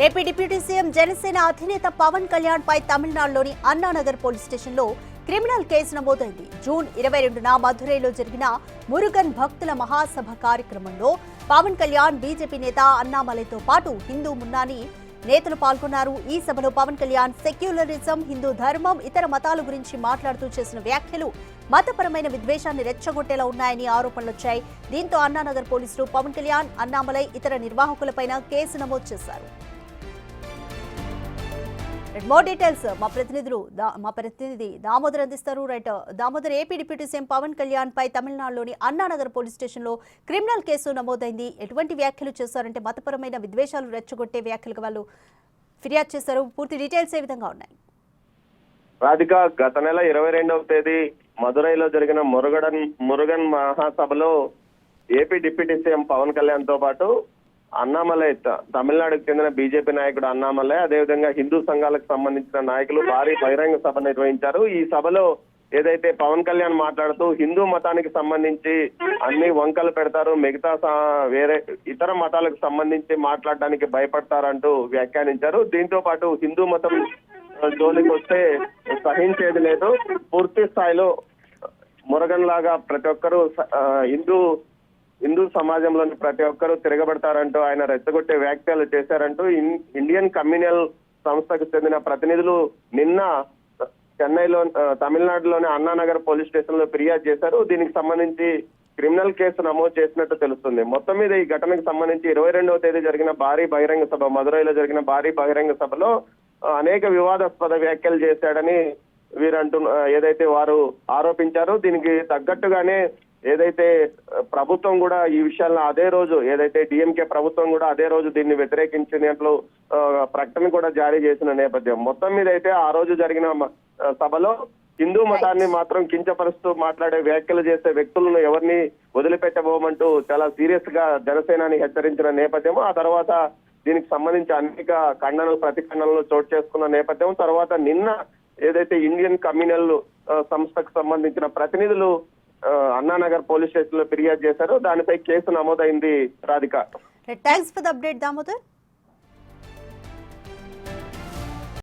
AP deputy CM Janasena అధినేత పవన్ కళ్యాణ్ పై తమిళనాడులోని అన్నానగర్ పోలీస్ స్టేషన్లో క్రిమినల్ కేసు నమోదైంది. జూన్ 22న మధురైలో జరిగిన మురుగన్ భక్తుల మహాసభ కార్యక్రమంలో పవన్ కళ్యాణ్, బీజేపీ నేత అన్నామలైతో పాటు హిందూ మున్నాని నేతలు పాల్గొన్నారు. ఈ సభలో పవన్ కళ్యాణ్ సెక్యులరిజం, హిందూ ధర్మం, ఇతర మతాల గురించి మాట్లాడుతూ చేసిన వ్యాఖ్యలు మతపరమైన విద్వేషాన్ని రెచ్చగొట్టేలా ఉన్నాయని ఆరోపణలొచ్చాయి. దీంతో అన్నానగర్ పోలీసులు పవన్ కళ్యాణ్, అన్నామలై, ఇతర నిర్వాహకులపైన కేసు నమోదు చేశారు. మోర్ డీటెయిల్స్ మా ప్రతినిధి దామోదర్ అందిస్తారు. Damodar, AP deputy CM Pawan Kalyan పై తమిళనాడులోని అన్నానగర్ పోలీస్ స్టేషన్ లో క్రిమినల్ కేసు నమోదైంది. ఎటువంటి వ్యాఖ్యలు చేశారంటే మతపరమైన విద్వేషాలు రెచ్చగొట్టే వ్యాఖ్యలకు వాళ్ళు ఫిర్యాదు చేశారు. పూర్తి డీటెయిల్స్ ఏ విధంగా ఉన్నాయి? రాధిక, గత నెల 22వ తేదీ మదురైలో జరిగిన మురుగన్ మహాసభలో AP deputy CM Pawan Kalyan తో పాటు అన్నామలై, తమిళనాడుకు చెందిన బీజేపీ నాయకుడు అన్నామలై, అదేవిధంగా హిందూ సంఘాలకు సంబంధించిన నాయకులు భారీ బహిరంగ సభ నిర్వహించారు. ఈ సభలో ఏదైతే పవన్ కళ్యాణ్ మాట్లాడుతూ హిందూ మతానికి సంబంధించి అన్ని వంకలు పెడతారు, మిగతా వేరే ఇతర మతాలకు సంబంధించి మాట్లాడడానికి భయపడతారంటూ వ్యాఖ్యానించారు. దీంతో పాటు హిందూ మతం జోలికి వస్తే సహించేది లేదు, పూర్తి స్థాయిలో మురుగన్ లాగా ప్రతి ఒక్కరూ హిందూ సమాజంలోని ప్రతి ఒక్కరూ తిరగబడతారంటూ ఆయన రెచ్చగొట్టే వ్యాఖ్యలు చేశారంటూ ఇండియన్ కమ్యూనల్ సంస్థకు చెందిన ప్రతినిధులు నిన్న చెన్నైలో తమిళనాడులోని అన్నానగర్ పోలీస్ స్టేషన్ లో ఫిర్యాదు చేశారు. దీనికి సంబంధించి క్రిమినల్ కేసు నమోదు చేసినట్టు తెలుస్తుంది. మొత్తం మీద ఈ ఘటనకు సంబంధించి 22వ తేదీ జరిగిన భారీ బహిరంగ సభ, మదురైలో జరిగిన భారీ బహిరంగ సభలో అనేక వివాదాస్పద వ్యాఖ్యలు చేశాడని ఏదైతే వారు ఆరోపించారో దీనికి తగ్గట్టుగానే ఏదైతే ప్రభుత్వం కూడా ఈ విషయాలను అదే రోజు, ఏదైతే డిఎంకే ప్రభుత్వం కూడా అదే రోజు దీన్ని వ్యతిరేకించినట్లు ప్రకటన కూడా జారీ చేసిన నేపథ్యం. మొత్తం మీద అయితే ఆ రోజు జరిగిన సభలో హిందూ మతాన్ని మాత్రం కించపరుస్తూ మాట్లాడే వ్యాఖ్యలు చేసే వ్యక్తులను ఎవరిని వదిలిపెట్టబోమంటూ చాలా సీరియస్ గా జనసేనాని హెచ్చరించిన నేపథ్యం. ఆ తర్వాత దీనికి సంబంధించి అనేక ఖండనలు, ప్రతిఖండనలు చోటు చేసుకున్న నేపథ్యం. తర్వాత నిన్న ఏదైతే ఇండియన్ కమ్యూనల్ సంస్థకు సంబంధించిన ప్రతినిధులు అన్నానగర్ పోలీస్ స్టేషన్ లో ఫిర్యాదు చేశారో దానిపై కేసు నమోదైంది. Radhika, thanks for the update Damodar.